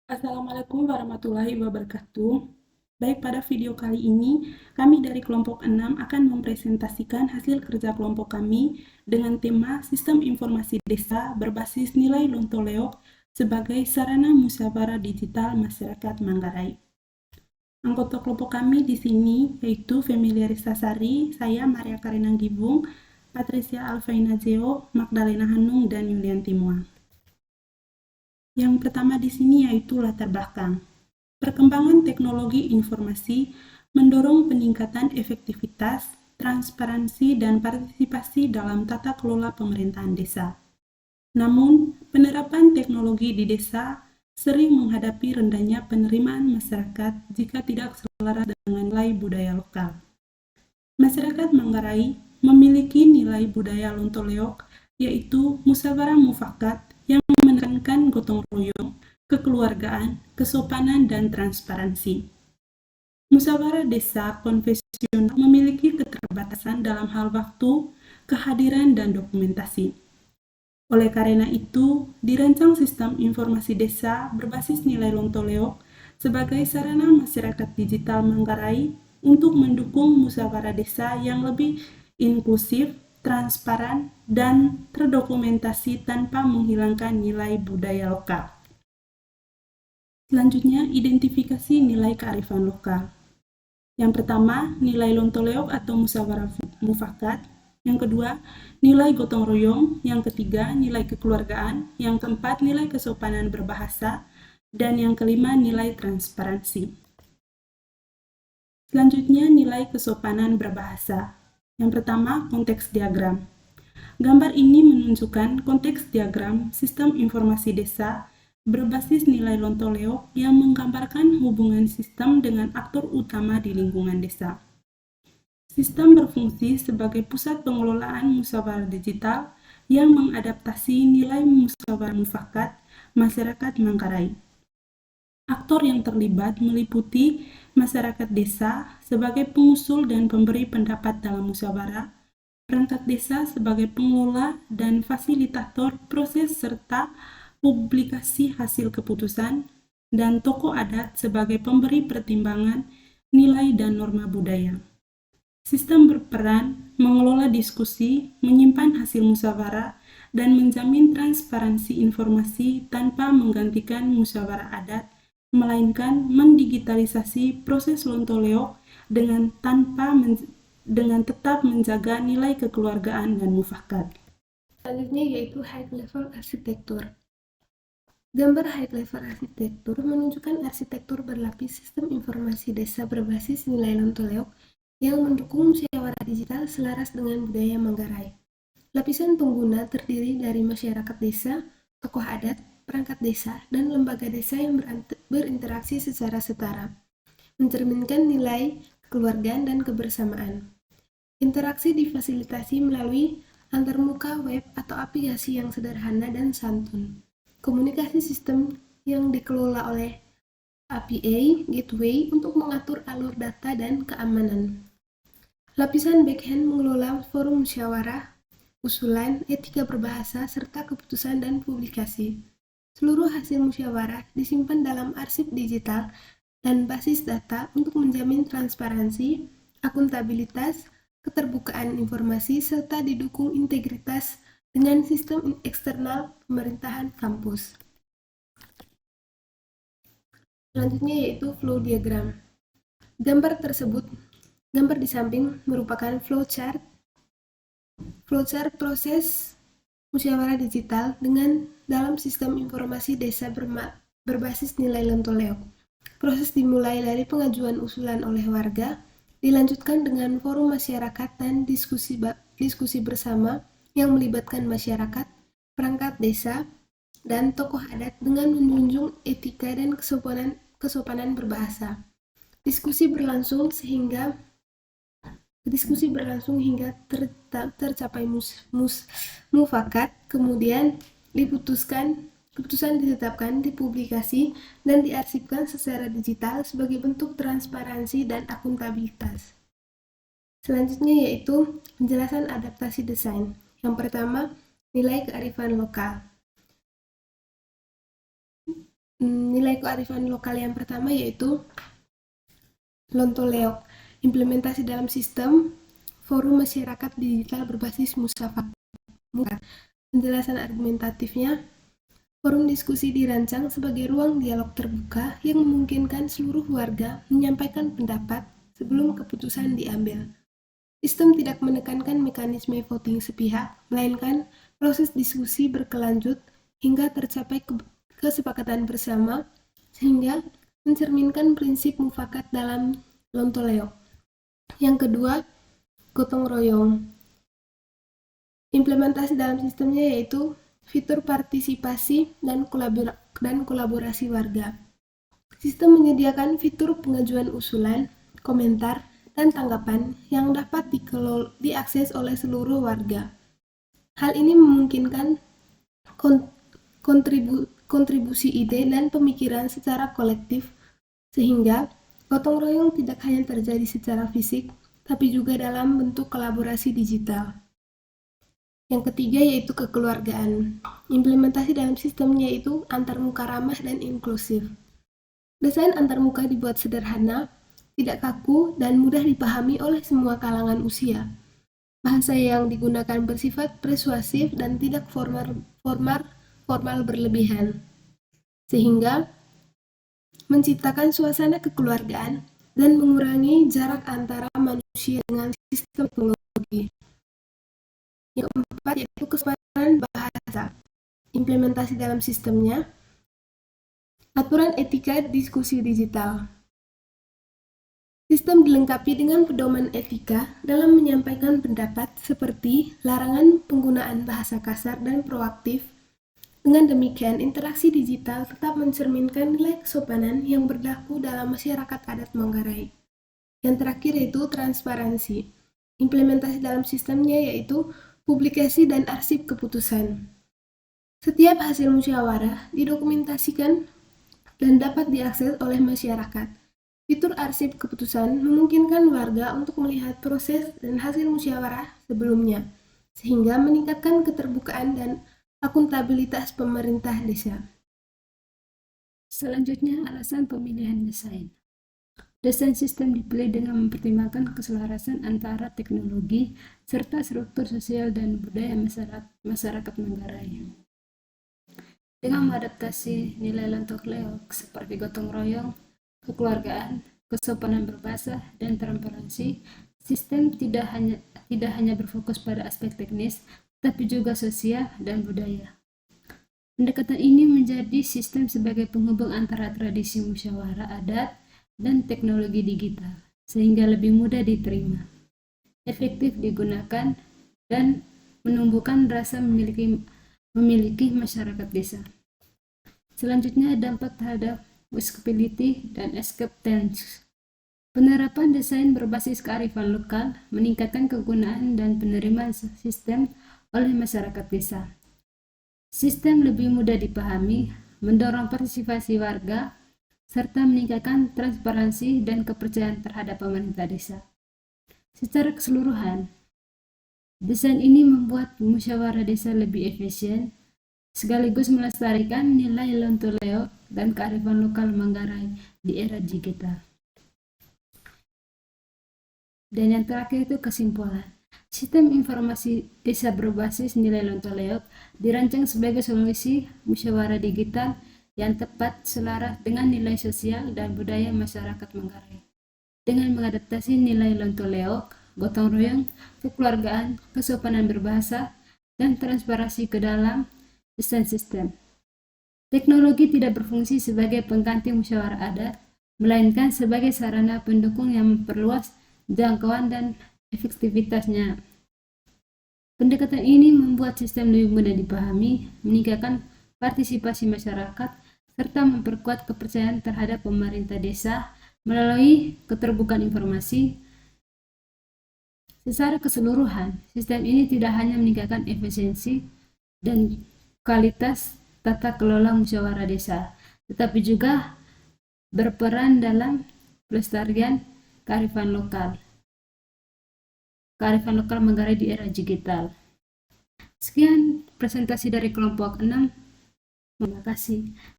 Assalamualaikum warahmatullahi wabarakatuh. Baik, pada video kali ini, kami dari kelompok 6 akan mempresentasikan hasil kerja kelompok kami dengan tema Sistem Informasi Desa berbasis nilai Lontoleok sebagai sarana musyawarah digital masyarakat Manggarai. Anggota kelompok kami di sini yaitu Femilia Sari, saya Maria Karina Gibung, Patricia Alfaina Zeo, Magdalena Hanung, dan Yulianti Muang. Yang pertama di sini yaitu latar belakang. Perkembangan teknologi informasi mendorong peningkatan efektivitas, transparansi, dan partisipasi dalam tata kelola pemerintahan desa. Namun, penerapan teknologi di desa sering menghadapi rendahnya penerimaan masyarakat jika tidak selaras dengan nilai budaya lokal. Masyarakat Manggarai memiliki nilai budaya Lontoleok, yaitu musyawarah mufakat yang menekankan gotong royong, kekeluargaan, kesopanan, dan transparansi. Musyawarah desa konvensional memiliki keterbatasan dalam hal waktu, kehadiran, dan dokumentasi. Oleh karena itu, dirancang sistem informasi desa berbasis nilai Lontoleok sebagai sarana masyarakat digital Manggarai untuk mendukung musyawarah desa yang lebih inklusif, transparan, dan terdokumentasi tanpa menghilangkan nilai budaya lokal. Selanjutnya, identifikasi nilai kearifan lokal. Yang pertama, nilai Lontoleok atau musyawarah mufakat. Yang kedua, nilai gotong royong. Yang ketiga, nilai kekeluargaan. Yang keempat, nilai kesopanan berbahasa. Dan yang kelima, nilai transparansi. Selanjutnya, nilai kesopanan berbahasa. Yang pertama, konteks diagram. Gambar ini menunjukkan konteks diagram sistem informasi desa berbasis nilai Lontoleok yang menggambarkan hubungan sistem dengan aktor utama di lingkungan desa. Sistem berfungsi sebagai pusat pengelolaan musyawarah digital yang mengadaptasi nilai musyawarah mufakat masyarakat Manggarai. Aktor yang terlibat meliputi masyarakat desa sebagai pengusul dan pemberi pendapat dalam musyawarah, perangkat desa sebagai pengelola dan fasilitator proses serta publikasi hasil keputusan, dan tokoh adat sebagai pemberi pertimbangan nilai dan norma budaya. Sistem berperan mengelola diskusi, menyimpan hasil musyawarah, dan menjamin transparansi informasi tanpa menggantikan musyawarah adat, melainkan mendigitalisasi proses Lontoleok dengan tetap menjaga nilai kekeluargaan dan mufakat. Selanjutnya yaitu high level arsitektur. Gambar high level arsitektur menunjukkan arsitektur berlapis sistem informasi desa berbasis nilai Lontoleok yang mendukung musyawarah digital selaras dengan budaya Manggarai. Lapisan pengguna terdiri dari masyarakat desa, tokoh adat, perangkat desa, dan lembaga desa yang berinteraksi secara setara, mencerminkan nilai kekeluargaan dan kebersamaan. Interaksi difasilitasi melalui antarmuka web atau aplikasi yang sederhana dan santun. Komunikasi sistem yang dikelola oleh API Gateway untuk mengatur alur data dan keamanan. Lapisan backhand mengelola forum musyawarah, usulan, etika berbahasa, serta keputusan dan publikasi. Seluruh hasil musyawarah disimpan dalam arsip digital dan basis data untuk menjamin transparansi, akuntabilitas, keterbukaan informasi, serta didukung integritas dengan sistem eksternal pemerintahan kampus. Selanjutnya yaitu flow diagram. Gambar di samping merupakan flowchart proses musyawarah digital dengan dalam sistem informasi desa berbasis nilai Lontoleok. Proses dimulai dari pengajuan usulan oleh warga, dilanjutkan dengan forum masyarakat dan diskusi bersama yang melibatkan masyarakat, perangkat desa, dan tokoh adat dengan menjunjung etika dan kesopanan berbahasa. Diskusi berlangsung hingga tercapai mufakat, kemudian keputusan ditetapkan, dipublikasi, dan diarsipkan secara digital sebagai bentuk transparansi dan akuntabilitas. Selanjutnya yaitu penjelasan adaptasi desain. Yang pertama, nilai kearifan lokal. Nilai kearifan lokal yang pertama yaitu Lontoleok, implementasi dalam sistem forum masyarakat digital berbasis musyawarah. Penjelasan argumentatifnya, forum diskusi dirancang sebagai ruang dialog terbuka yang memungkinkan seluruh warga menyampaikan pendapat sebelum keputusan diambil. Sistem tidak menekankan mekanisme voting sepihak, melainkan proses diskusi berkelanjut hingga tercapai kesepakatan bersama, sehingga mencerminkan prinsip mufakat dalam Lontoleok. Yang kedua, gotong royong. Implementasi dalam sistemnya yaitu fitur partisipasi dan kolaborasi warga. Sistem menyediakan fitur pengajuan usulan, komentar, dan tanggapan yang dapat diakses oleh seluruh warga. Hal ini memungkinkan kontribusi ide dan pemikiran secara kolektif, sehingga gotong royong tidak hanya terjadi secara fisik, tapi juga dalam bentuk kolaborasi digital. Yang ketiga yaitu kekeluargaan. Implementasi dalam sistem yaitu antarmuka ramah dan inklusif. Desain antarmuka dibuat sederhana, tidak kaku, dan mudah dipahami oleh semua kalangan usia. Bahasa yang digunakan bersifat persuasif dan tidak formal berlebihan, sehingga menciptakan suasana kekeluargaan dan mengurangi jarak antara manusia dengan sistem teknologi. Yang keempat yaitu kesopanan bahasa. Implementasi dalam sistemnya, aturan etika diskusi digital. Sistem dilengkapi dengan pedoman etika dalam menyampaikan pendapat seperti larangan penggunaan bahasa kasar dan proaktif. Dengan demikian, interaksi digital tetap mencerminkan nilai kesopanan yang berlaku dalam masyarakat adat Manggarai. Yang terakhir yaitu transparansi. Implementasi dalam sistemnya yaitu publikasi dan arsip keputusan. Setiap hasil musyawarah didokumentasikan dan dapat diakses oleh masyarakat. Fitur arsip keputusan memungkinkan warga untuk melihat proses dan hasil musyawarah sebelumnya, sehingga meningkatkan keterbukaan dan akuntabilitas pemerintah desa. Selanjutnya, alasan pemilihan desain. Desain sistem dipilih dengan mempertimbangkan keselarasan antara teknologi serta struktur sosial dan budaya masyarakat Manggarai. Dengan mengadaptasi nilai Lontoleok seperti gotong royong, kekeluargaan, kesopanan berbahasa, dan transparansi, sistem tidak hanya berfokus pada aspek teknis, tapi juga sosial dan budaya. Pendekatan ini menjadi sistem sebagai penghubung antara tradisi musyawarah adat dan teknologi digital, sehingga lebih mudah diterima, efektif digunakan, dan menumbuhkan rasa memiliki masyarakat desa. Selanjutnya, dampak terhadap usability dan acceptance. Penerapan desain berbasis kearifan lokal meningkatkan kegunaan dan penerimaan sistem oleh masyarakat desa. Sistem lebih mudah dipahami, mendorong partisipasi warga, serta meningkatkan transparansi dan kepercayaan terhadap pemerintah desa. Secara keseluruhan, desain ini membuat musyawarah desa lebih efisien, sekaligus melestarikan nilai Lontoleok dan kearifan lokal Manggarai di era digital. Dan yang terakhir itu kesimpulan. Sistem informasi desa berbasis nilai Lontoleok dirancang sebagai solusi musyawarah digital yang tepat selaras dengan nilai sosial dan budaya masyarakat Manggarai. Dengan mengadaptasi nilai Lontoleok, gotong royong, kekeluargaan, kesopanan berbahasa, dan transparansi ke dalam desain sistem. Teknologi tidak berfungsi sebagai pengganti musyawarah adat, melainkan sebagai sarana pendukung yang memperluas jangkauan dan efektivitasnya. Pendekatan ini membuat sistem lebih mudah dipahami, meningkatkan partisipasi masyarakat, serta memperkuat kepercayaan terhadap pemerintah desa melalui keterbukaan informasi. Secara keseluruhan, sistem ini tidak hanya meningkatkan efisiensi dan kualitas tata kelola musyawarah desa, tetapi juga berperan dalam pelestarian kearifan lokal Manggarai di era digital. Sekian presentasi dari kelompok 6. Terima kasih.